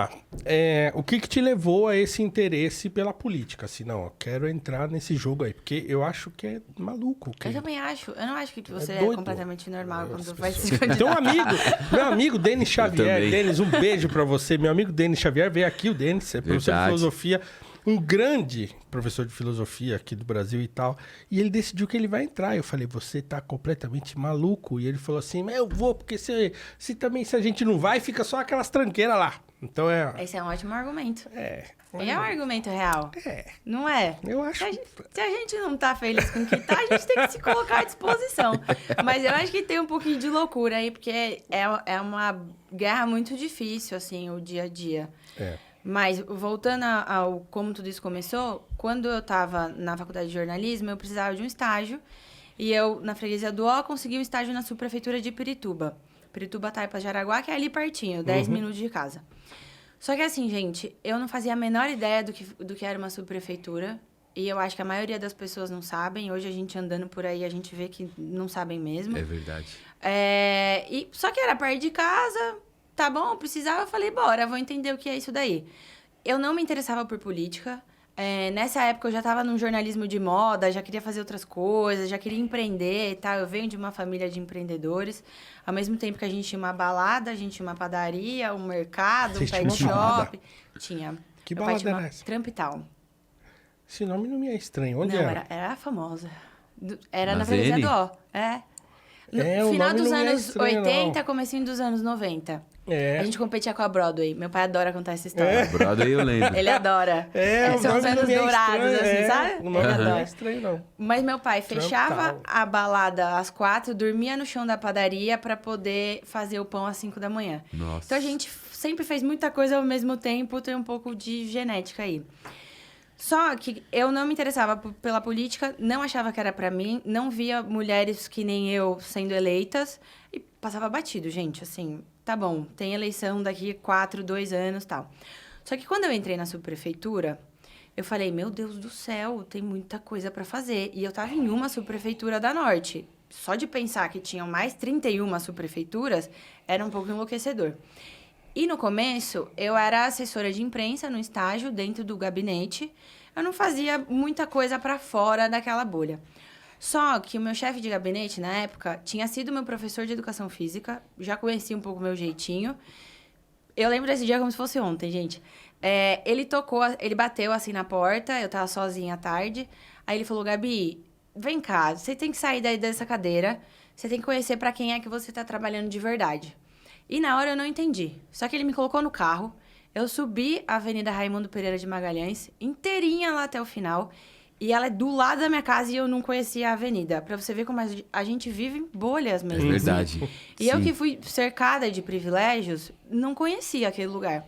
lá. O que te levou a esse interesse pela política? Assim, não, eu quero entrar nesse jogo aí, porque eu acho que é maluco. Eu também acho. Eu não acho que você é doido. completamente normal quando vai se Tem candidatar. um amigo, meu amigo Denis Xavier. Denis, um beijo pra você. Meu amigo Denis Xavier veio aqui, o Denis, é professor de filosofia, um grande professor de filosofia aqui do Brasil e tal. E ele decidiu que ele vai entrar. Eu falei, você tá completamente maluco. E ele falou assim, mas eu vou, porque se a gente não vai, fica só aquelas tranqueiras lá. Então Esse é um ótimo argumento. E é um argumento real. Não é? Eu acho. Se a gente não tá feliz com o que tá, a gente tem que se colocar à disposição. Mas eu acho que tem um pouquinho de loucura aí, porque é uma guerra muito difícil, assim, o dia a dia. Mas, voltando ao como tudo isso começou, quando eu estava na faculdade de jornalismo, eu precisava de um estágio. E eu, na freguesia do Ó, consegui um estágio na subprefeitura de Pirituba. Pirituba, Taipas de Araguá, que é ali pertinho, 10 minutos de casa. Só que assim, gente, eu não fazia a menor ideia do que era uma subprefeitura. E eu acho que a maioria das pessoas não sabem. Hoje, a gente andando por aí, a gente vê que não sabem mesmo. É verdade. Só que era perto de casa... Tá bom, precisava, eu falei, bora, vou entender o que é isso daí. Eu não me interessava por política. Nessa época, eu já estava num jornalismo de moda, já queria fazer outras coisas, já queria empreender e tal. Eu venho de uma família de empreendedores. Ao mesmo tempo que a gente tinha uma balada, a gente tinha uma padaria, um mercado, um pet shop. Tinha. Que balada era essa? Trampital. Esse nome não me é estranho. Onde era? Era famosa. Era Na na freguesia ZN? do Ó. No final dos anos 80, comecinho dos anos 90. A gente competia com a Broadway. Meu pai adora contar essa história. Broadway eu lembro. Ele adora. São os anos dourados, assim, sabe? O nome não é estranho, não. Mas meu pai fechava Trampital. a balada às 4, dormia no chão da padaria pra poder fazer o pão às 5 da manhã. Nossa. Então a gente sempre fez muita coisa ao mesmo tempo, tem um pouco de genética aí. Só que eu não me interessava pela política, não achava que era pra mim, não via mulheres que nem eu sendo eleitas e passava batido, gente, assim, tá bom, tem eleição daqui 2 anos e tal. Só que quando eu entrei na subprefeitura, eu falei, meu Deus do céu, tem muita coisa pra fazer. E eu tava em uma subprefeitura da Norte. Só de pensar que tinham mais 31 subprefeituras, era um pouco enlouquecedor. E no começo, eu era assessora de imprensa no estágio, dentro do gabinete. Eu não fazia muita coisa para fora daquela bolha. Só que o meu chefe de gabinete, na época, tinha sido meu professor de educação física. Já conhecia um pouco o meu jeitinho. Eu lembro desse dia como se fosse ontem, gente. Ele bateu assim na porta, eu tava sozinha à tarde. Aí ele falou, Gabi, vem cá, você tem que sair daí dessa cadeira. Você tem que conhecer para quem é que você tá trabalhando de verdade. E na hora eu não entendi. Só que ele me colocou no carro. Eu subi a Avenida Raimundo Pereira de Magalhães, inteirinha lá até o final. E ela é do lado da minha casa e eu não conhecia a avenida. Pra você ver como a gente vive em bolhas mesmo. É verdade. E eu que fui cercada de privilégios, não conhecia aquele lugar.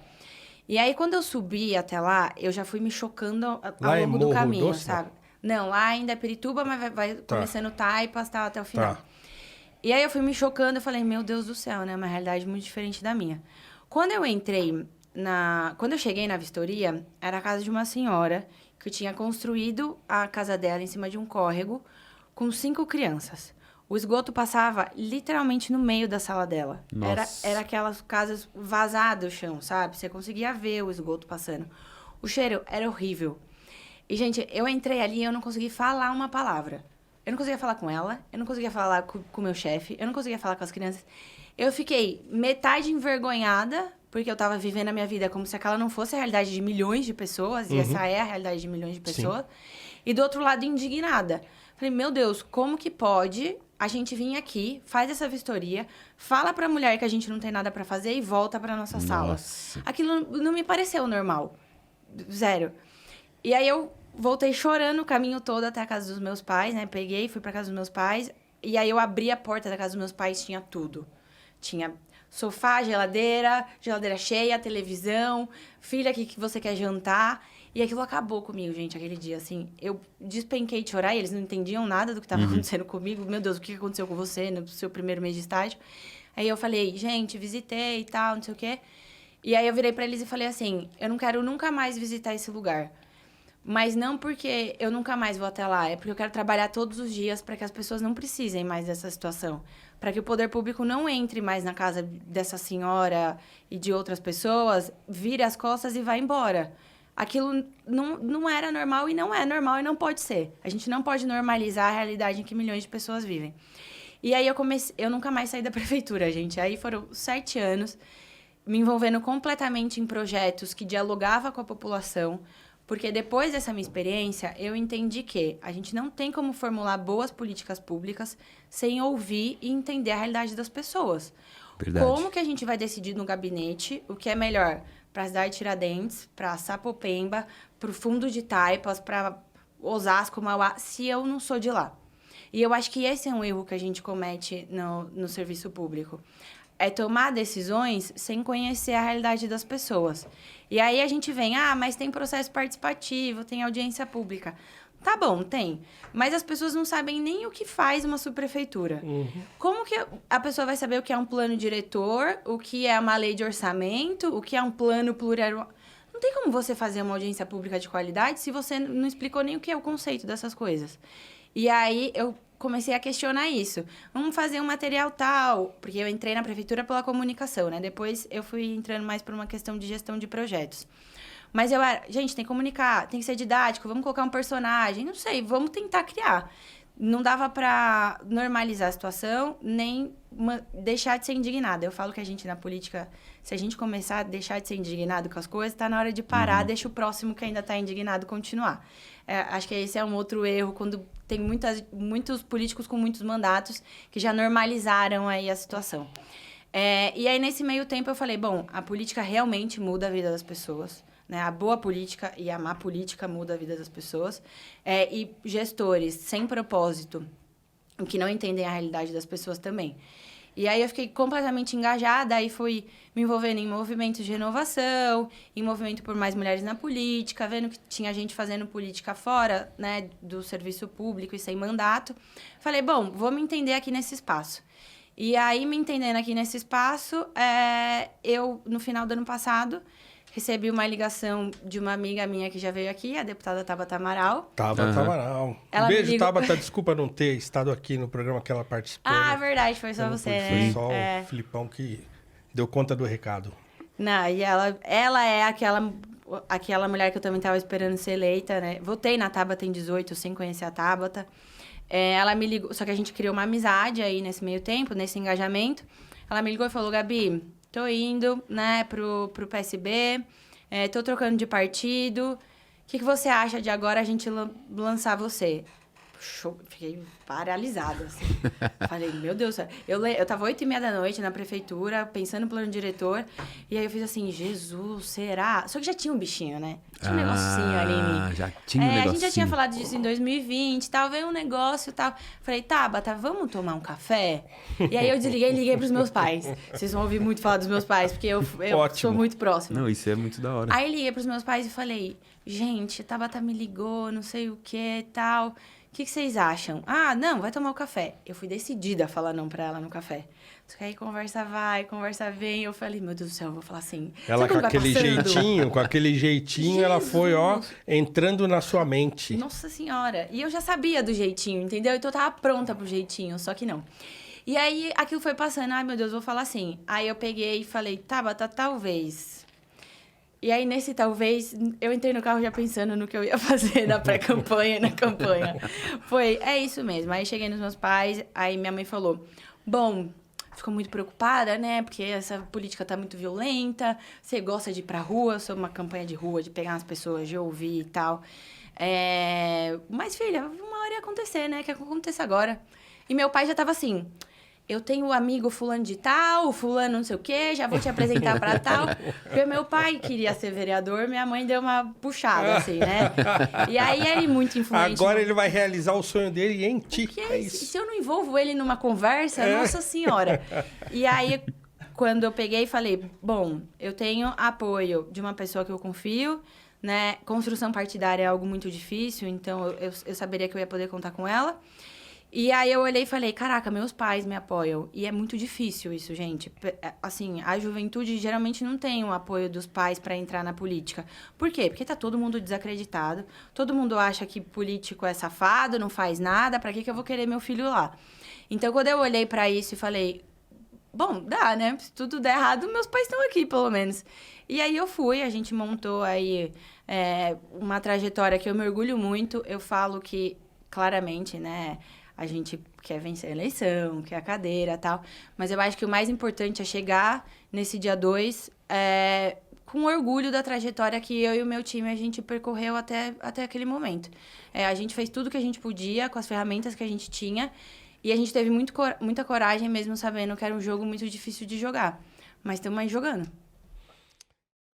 E aí, quando eu subi até lá, eu já fui me chocando ao longo do caminho, sabe? Não, lá ainda é Pirituba, mas vai começando Taipas, tal, até o final. E aí eu fui me chocando, eu falei, meu Deus do céu, né? Uma realidade muito diferente da minha. Quando eu cheguei na vistoria, era a casa de uma senhora que tinha construído a casa dela em cima de um córrego com 5 crianças. O esgoto passava literalmente no meio da sala dela. Era aquelas casas vazadas o chão, sabe? Você conseguia ver o esgoto passando. O cheiro era horrível. E, gente, eu entrei ali e eu não consegui falar uma palavra. Eu não conseguia falar com ela, eu não conseguia falar com o meu chefe, eu não conseguia falar com as crianças. Eu fiquei metade envergonhada, porque eu tava vivendo a minha vida como se aquela não fosse a realidade de milhões de pessoas, e essa é a realidade de milhões de pessoas. Sim. E do outro lado, indignada. Falei, meu Deus, como que pode a gente vir aqui, faz essa vistoria, fala pra mulher que a gente não tem nada pra fazer e volta pra nossa sala. Aquilo não me pareceu normal. Zero. E aí eu voltei chorando o caminho todo até a casa dos meus pais, né? Peguei, fui pra casa dos meus pais. E aí eu abri a porta da casa dos meus pais, tinha tudo. Tinha sofá, geladeira cheia, televisão, filha, o que você quer jantar? E aquilo acabou comigo, gente, aquele dia, assim. Eu despenquei de chorar e eles não entendiam nada do que estava acontecendo comigo. Meu Deus, o que aconteceu com você no seu primeiro mês de estágio? Aí eu falei, gente, visitei e tal, não sei o quê. E aí eu virei pra eles e falei assim, eu não quero nunca mais visitar esse lugar. Mas não porque eu nunca mais vou até lá, é porque eu quero trabalhar todos os dias para que as pessoas não precisem mais dessa situação. Para que o poder público não entre mais na casa dessa senhora e de outras pessoas, vire as costas e vá embora. Aquilo não era normal e não é normal e não pode ser. A gente não pode normalizar a realidade em que milhões de pessoas vivem. E aí eu nunca mais saí da prefeitura, gente. Aí foram 7 anos me envolvendo completamente em projetos que dialogavam com a população. Porque depois dessa minha experiência, eu entendi que a gente não tem como formular boas políticas públicas sem ouvir e entender a realidade das pessoas. Verdade. Como que a gente vai decidir no gabinete o que é melhor para a cidade de Tiradentes, para Sapopemba, para o fundo de Taipas, para Osasco, Mauá, se eu não sou de lá? E eu acho que esse é um erro que a gente comete no serviço público. É tomar decisões sem conhecer a realidade das pessoas. E aí a gente vem, mas tem processo participativo, tem audiência pública. Tá bom, tem. Mas as pessoas não sabem nem o que faz uma subprefeitura. Uhum. Como que a pessoa vai saber o que é um plano diretor, o que é uma lei de orçamento, o que é um plano plurianual? Não tem como você fazer uma audiência pública de qualidade se você não explicou nem o que é o conceito dessas coisas. E aí eu comecei a questionar isso. Vamos fazer um material tal, porque eu entrei na prefeitura pela comunicação, né? Depois eu fui entrando mais por uma questão de gestão de projetos. Mas eu era, gente, tem que comunicar, tem que ser didático, vamos colocar um personagem, não sei, vamos tentar criar. Não dava para normalizar a situação, nem deixar de ser indignada. Eu falo que a gente na política, se a gente começar a deixar de ser indignado com as coisas, tá na hora de parar, deixa o próximo que ainda tá indignado continuar. Acho que esse é um outro erro, quando tem muitos políticos com muitos mandatos que já normalizaram aí a situação. E aí, nesse meio tempo, eu falei, bom, a política realmente muda a vida das pessoas, né? A boa política e a má política muda a vida das pessoas. E gestores sem propósito, que não entendem a realidade das pessoas também. E aí eu fiquei completamente engajada, aí fui me envolvendo em movimentos de renovação, em movimento por mais mulheres na política, vendo que tinha gente fazendo política fora, né, do serviço público e sem mandato. Falei, bom, vou me entender aqui nesse espaço. E aí, me entendendo aqui nesse espaço, eu, no final do ano passado, recebi uma ligação de uma amiga minha que já veio aqui, a deputada Tabata Amaral. Tabata Amaral. Um beijo, Tabata. Desculpa não ter estado aqui no programa que ela participou. Ah, verdade. Foi só você, né? Foi só o Filipão que deu conta do recado. Não, e ela é aquela mulher que eu também estava esperando ser eleita, né? Votei na Tabata em 18, sem conhecer a Tabata. Ela me ligou, só que a gente criou uma amizade aí nesse meio tempo, nesse engajamento. Ela me ligou e falou, Gabi, tô indo, né, pro PSB, tô trocando de partido. O que você acha de agora a gente lançar você? Fiquei paralisada, assim. Falei, meu Deus, eu tava 8h30 da noite na prefeitura, pensando no plano diretor, e aí eu fiz assim, Jesus, será? Só que já tinha um bichinho, né? Tinha um negocinho ali em mim. Já tinha um negocinho. A gente já tinha falado disso em 2020, tal, veio um negócio e tal. Falei, Tabata, vamos tomar um café? E aí eu desliguei e liguei pros meus pais. Vocês vão ouvir muito falar dos meus pais, porque eu sou muito próxima. Não, isso é muito da hora. Aí liguei pros meus pais e falei, gente, a Tabata me ligou, não sei o que e tal. O que vocês acham? Ah, não, vai tomar o café. Eu fui decidida a falar não pra ela no café. Só que aí conversa vai, conversa vem. Eu falei, meu Deus do céu, eu vou falar assim. Ela com aquele jeitinho, Jesus. Ela foi, entrando na sua mente. Nossa Senhora. E eu já sabia do jeitinho, entendeu? Então eu tava pronta pro jeitinho, só que não. E aí aquilo foi passando, ai meu Deus, vou falar assim. Aí eu peguei e falei, Tabata, talvez. E aí, nesse talvez, eu entrei no carro já pensando no que eu ia fazer na pré-campanha e na campanha. É isso mesmo. Aí, cheguei nos meus pais, aí minha mãe falou, bom, ficou muito preocupada, né? Porque essa política tá muito violenta, você gosta de ir pra rua, sou uma campanha de rua, de pegar as pessoas, de ouvir e tal. Mas, filha, uma hora ia acontecer, né? Que aconteça agora. E meu pai já tava assim... Eu tenho um amigo fulano de tal, fulano não sei o quê, já vou te apresentar pra tal. Porque meu pai queria ser vereador, minha mãe deu uma puxada, assim, né? E aí ele muito influente. Agora ele vai realizar o sonho dele em ti. Porque se eu não envolvo ele numa conversa, nossa senhora. E aí, quando eu peguei e falei, bom, eu tenho apoio de uma pessoa que eu confio, né? Construção partidária é algo muito difícil, então eu saberia que eu ia poder contar com ela. E aí eu olhei e falei, caraca, meus pais me apoiam. E é muito difícil isso, gente. Assim, a juventude geralmente não tem o apoio dos pais para entrar na política. Por quê? Porque tá todo mundo desacreditado. Todo mundo acha que político é safado, não faz nada. Pra que eu vou querer meu filho lá? Então, quando eu olhei para isso e falei, bom, dá, né? Se tudo der errado, meus pais estão aqui, pelo menos. E aí eu fui, a gente montou aí uma trajetória que eu me orgulho muito. Eu falo que, claramente, né... A gente quer vencer a eleição, quer a cadeira e tal. Mas eu acho que o mais importante é chegar nesse dia 2 com orgulho da trajetória que eu e o meu time, a gente percorreu até aquele momento. A gente fez tudo que a gente podia, com as ferramentas que a gente tinha. E a gente teve muita coragem, mesmo sabendo que era um jogo muito difícil de jogar. Mas estamos aí jogando.